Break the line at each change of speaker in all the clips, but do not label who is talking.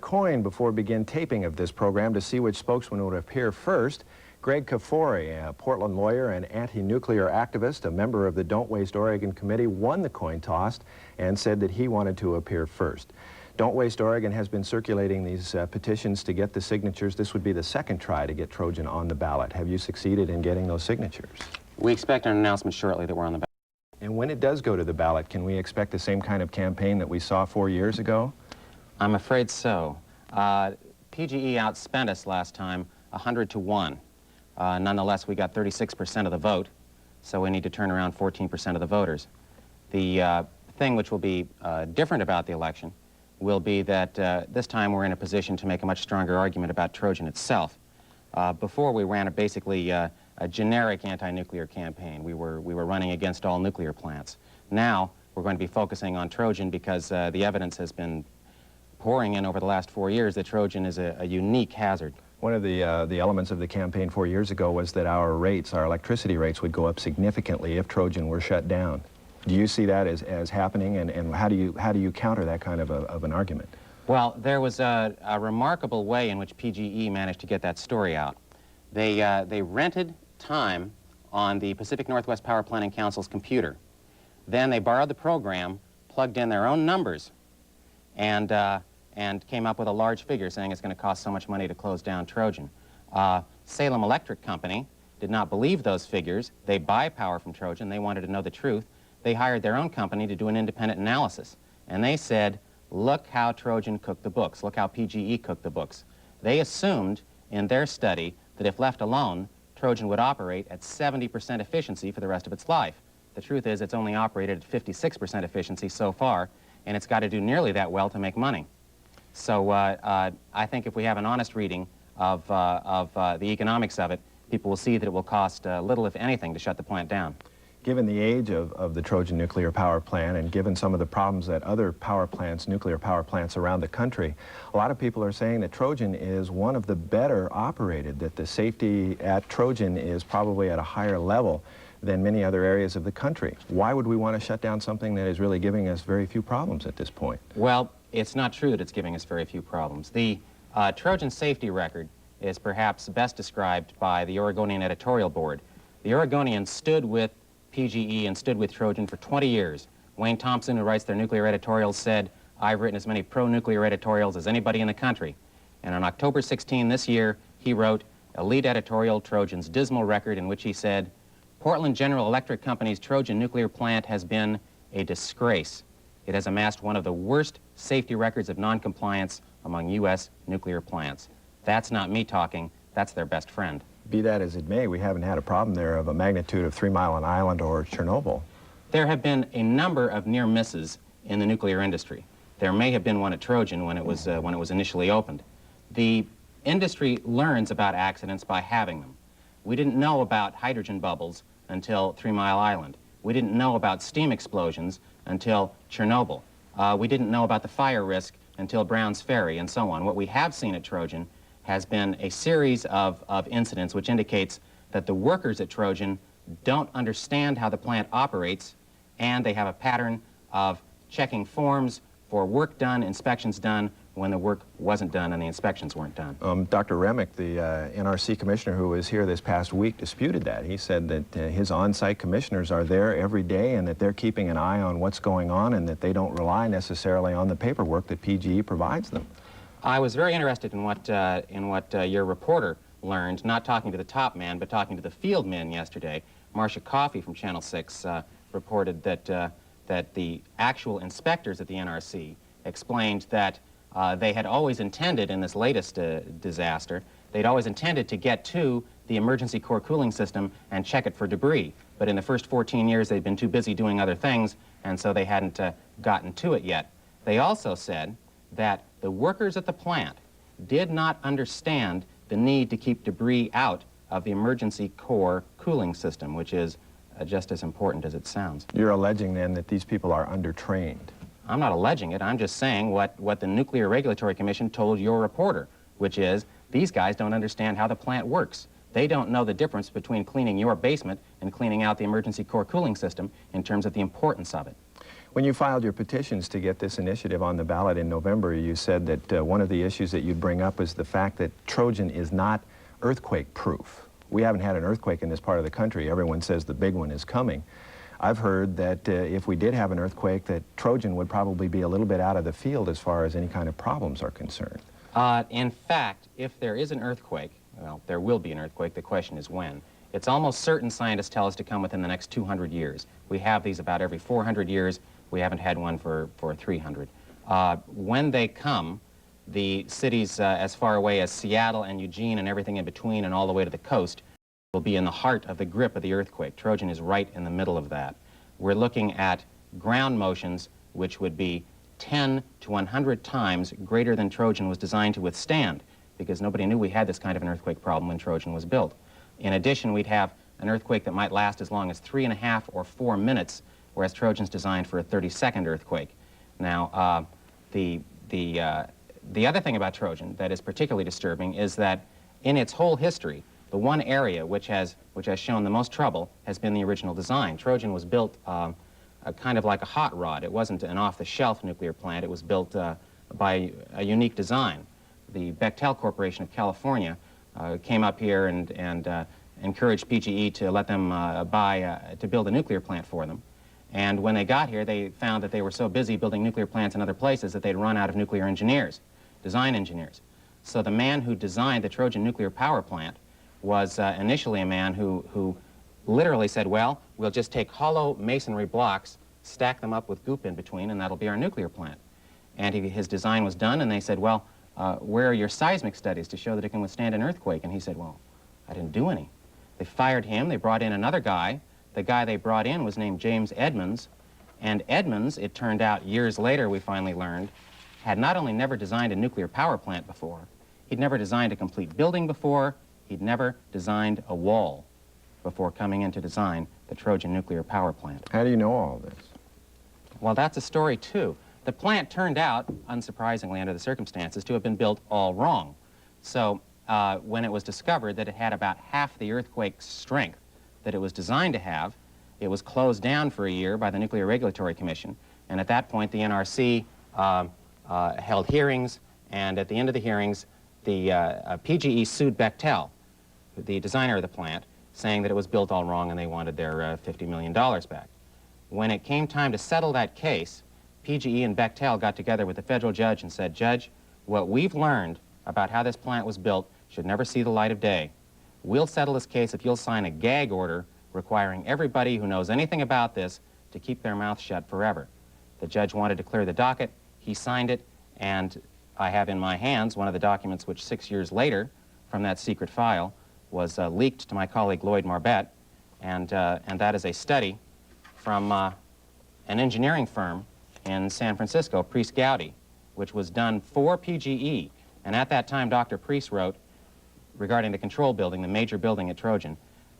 coin before we begin taping of this program to see which spokesman would appear first. Greg Kafoury, a Portland lawyer and anti-nuclear activist, a member of the Don't Waste Oregon committee, won the coin toss and said that he wanted to appear first. Don't Waste Oregon has been circulating these petitions to get the signatures. This would be the second try to get Trojan on the ballot. Have you succeeded in getting those signatures?
We expect an announcement shortly that we're on the ballot.
And when it does go to the ballot, can we expect the same kind of campaign that we saw 4 years ago?
I'm afraid so. PGE outspent us last time 100 to 1. Nonetheless, we got 36% of the vote, so we need to turn around 14% of the voters. The thing which will be different about the election will be that this time we're in a position to make a much stronger argument about Trojan itself. Before we ran basically a generic anti-nuclear campaign. We were running against all nuclear plants. Now we're going to be focusing on Trojan because the evidence has been pouring in over the last 4 years that Trojan is a unique hazard.
One of the elements of the campaign 4 years ago was that our electricity rates would go up significantly if Trojan were shut down. Do you see that as happening, and how do you counter that kind of an argument?
Well, there was a remarkable way in which PGE managed to get that story out. They rented time on the Pacific Northwest Power Planning Council's computer. Then they borrowed the program, plugged in their own numbers, and came up with a large figure saying it's going to cost so much money to close down Trojan. Salem Electric Company did not believe those figures. They buy power from Trojan. They wanted to know the truth. They hired their own company to do an independent analysis. And they said, look how Trojan cooked the books. Look how PGE cooked the books. They assumed in their study that if left alone, Trojan would operate at 70% efficiency for the rest of its life. The truth is it's only operated at 56% efficiency so far, and it's got to do nearly that well to make money. So I think if we have an honest reading of the economics of it, people will see that it will cost little, if anything, to shut the plant down.
Given the age of the Trojan nuclear power plant and given some of the problems that other power plants, nuclear power plants around the country, a lot of people are saying that Trojan is one of the better operated, that the safety at Trojan is probably at a higher level than many other areas of the country. Why would we want to shut down something that is really giving us very few problems at this point?
Well, it's not true that it's giving us very few problems. The Trojan safety record is perhaps best described by the Oregonian editorial board. The Oregonian stood with PGE and stood with Trojan for 20 years. Wayne Thompson, who writes their nuclear editorials, said, I've written as many pro-nuclear editorials as anybody in the country. And on October 16 this year, he wrote a lead editorial, Trojan's dismal record, in which he said, Portland General Electric Company's Trojan nuclear plant has been a disgrace. It has amassed one of the worst safety records of noncompliance among U.S. nuclear plants. That's not me talking, that's their best friend.
Be that as it may, we haven't had a problem there of a magnitude of 3 Mile Island or Chernobyl.
There have been a number of near misses in the nuclear industry. There may have been one at Trojan when it was initially opened. The industry learns about accidents by having them. We didn't know about hydrogen bubbles until 3 Mile Island. We didn't know about steam explosions until Chernobyl. We didn't know about the fire risk until Brown's Ferry, and so on. What we have seen at Trojan has been a series of incidents which indicates that the workers at Trojan don't understand how the plant operates, and they have a pattern of checking forms for work done, inspections done, when the work wasn't done and the inspections weren't done.
Dr. Remick, the NRC commissioner who was here this past week, disputed that. He said that his on-site commissioners are there every day and that they're keeping an eye on what's going on and that they don't rely necessarily on the paperwork that PGE provides them.
I was very interested in what your reporter learned, not talking to the top man, but talking to the field men yesterday. Marcia Coffey from Channel 6 reported that the actual inspectors at the NRC explained that they had always intended, in this latest disaster, they'd always intended to get to the emergency core cooling system and check it for debris. But in the first 14 years, they'd been too busy doing other things, and so they hadn't gotten to it yet. They also said that the workers at the plant did not understand the need to keep debris out of the emergency core cooling system, which is just as important as it sounds.
You're alleging then that these people are undertrained.
I'm not alleging it. I'm just saying what the Nuclear Regulatory Commission told your reporter, which is these guys don't understand how the plant works. They don't know the difference between cleaning your basement and cleaning out the emergency core cooling system in terms of the importance of it.
When you filed your petitions to get this initiative on the ballot in November, you said that one of the issues that you'd bring up is the fact that Trojan is not earthquake-proof. We haven't had an earthquake in this part of the country. Everyone says the big one is coming. I've heard that if we did have an earthquake, that Trojan would probably be a little bit out of the field as far as any kind of problems are concerned.
In fact, if there is an earthquake, well, there will be an earthquake. The question is when. It's almost certain, scientists tell us, to come within the next 200 years. We have these about every 400 years. We haven't had one for 300. When they come, the cities as far away as Seattle and Eugene and everything in between and all the way to the coast will be in the heart of the grip of the earthquake. Trojan is right in the middle of that. We're looking at ground motions which would be 10 to 100 times greater than Trojan was designed to withstand, because nobody knew we had this kind of an earthquake problem when Trojan was built. In addition, we'd have an earthquake that might last as long as 3.5 or 4 minutes, whereas Trojan's designed for a 30-second earthquake. Now, the other thing about Trojan that is particularly disturbing is that in its whole history, the one area which has shown the most trouble has been the original design. Trojan was built kind of like a hot rod. It wasn't an off-the-shelf nuclear plant. It was built by a unique design. The Bechtel Corporation of California came up here and encouraged PGE to let them to build a nuclear plant for them. And when they got here, they found that they were so busy building nuclear plants in other places that they'd run out of nuclear engineers, design engineers. So the man who designed the Trojan nuclear power plant was initially a man who literally said, well, we'll just take hollow masonry blocks, stack them up with goop in between, and that'll be our nuclear plant. And his design was done, and they said, well, where are your seismic studies to show that it can withstand an earthquake? And he said, well, I didn't do any. They fired him. They brought in another guy. The guy they brought in was named James Edmonds. And Edmonds, it turned out years later, we finally learned, had not only never designed a nuclear power plant before, he'd never designed a complete building before, he'd never designed a wall before coming in to design the Trojan nuclear power plant.
How do you know all this?
Well, that's a story, too. The plant turned out, unsurprisingly under the circumstances, to have been built all wrong. So when it was discovered that it had about half the earthquake strength that it was designed to have, it was closed down for a year by the Nuclear Regulatory Commission. And at that point, the NRC held hearings, and at the end of the hearings, the PGE sued Bechtel, the designer of the plant, saying that it was built all wrong and they wanted their $50 million back. When it came time to settle that case, PGE and Bechtel got together with the federal judge and said, Judge, what we've learned about how this plant was built should never see the light of day. We'll settle this case if you'll sign a gag order requiring everybody who knows anything about this to keep their mouth shut forever. The judge wanted to clear the docket. He signed it, and I have in my hands one of the documents which 6 years later, from that secret file, was leaked to my colleague Lloyd Marbett, and that is a study from an engineering firm in San Francisco, Priest Gowdy, which was done for PGE. And at that time, Dr. Priest wrote, regarding the control building, the major building at Trojan,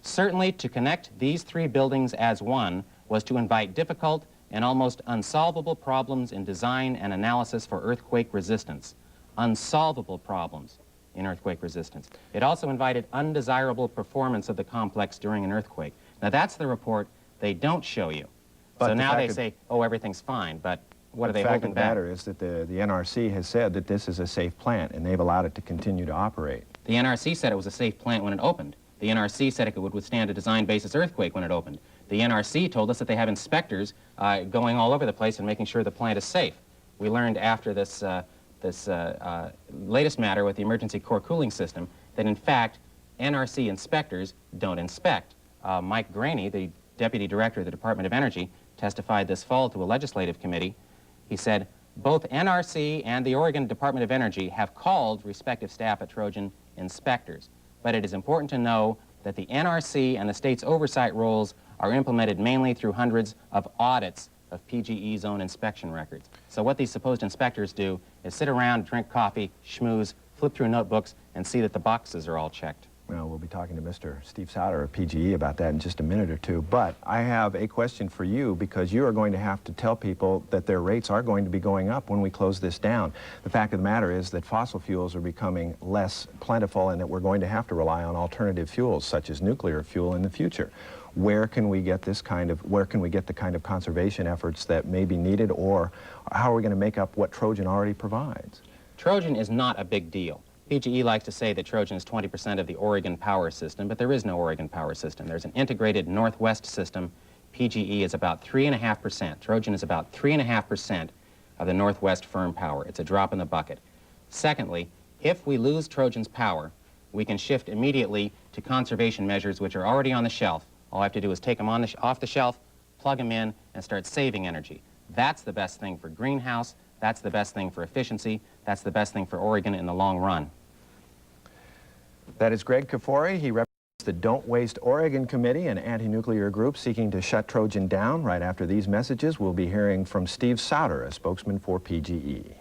certainly to connect these three buildings as one was to invite difficult and almost unsolvable problems in design and analysis for earthquake resistance. Unsolvable problems in earthquake resistance. It also invited undesirable performance of the complex during an earthquake. Now that's the report they don't show you. But so now they say, oh, everything's fine, but what are they holding back?
The fact of the matter is that the NRC has said that this is a safe plant, and they've allowed it to continue to operate.
The NRC said it was a safe plant when it opened. The NRC said it would withstand a design basis earthquake when it opened. The NRC told us that they have inspectors going all over the place and making sure the plant is safe. We learned after this latest matter with the emergency core cooling system that, in fact, NRC inspectors don't inspect. Mike Graney, the deputy director of the Department of Energy, testified this fall to a legislative committee. He said, both NRC and the Oregon Department of Energy have called respective staff at Trojan inspectors. But it is important to know that the NRC and the state's oversight roles are implemented mainly through hundreds of audits of PGE's own inspection records. So what these supposed inspectors do is sit around, drink coffee, schmooze, flip through notebooks, and see that the boxes are all checked.
Well, we'll be talking to Mr. Steve Sauter of PGE about that in just a minute or two. But I have a question for you, because you are going to have to tell people that their rates are going to be going up when we close this down. The fact of the matter is that fossil fuels are becoming less plentiful, and that we're going to have to rely on alternative fuels, such as nuclear fuel, in the future. Where can we get the kind of conservation efforts that may be needed, or how are we going to make up what Trojan already provides?
Trojan is not a big deal. PGE likes to say that Trojan is 20% of the Oregon power system, but there is no Oregon power system. There's an integrated Northwest system. PGE is about 3.5%. Trojan is about 3.5% of the Northwest firm power. It's a drop in the bucket. Secondly, if we lose Trojan's power, we can shift immediately to conservation measures which are already on the shelf. All I have to do is take them off the shelf, plug them in, and start saving energy. That's the best thing for greenhouse. That's the best thing for efficiency. That's the best thing for Oregon in the long run.
That is Greg Kafoury. He represents the Don't Waste Oregon Committee, an anti-nuclear group seeking to shut Trojan down. Right after these messages, we'll be hearing from Steve Sauter, a spokesman for PGE.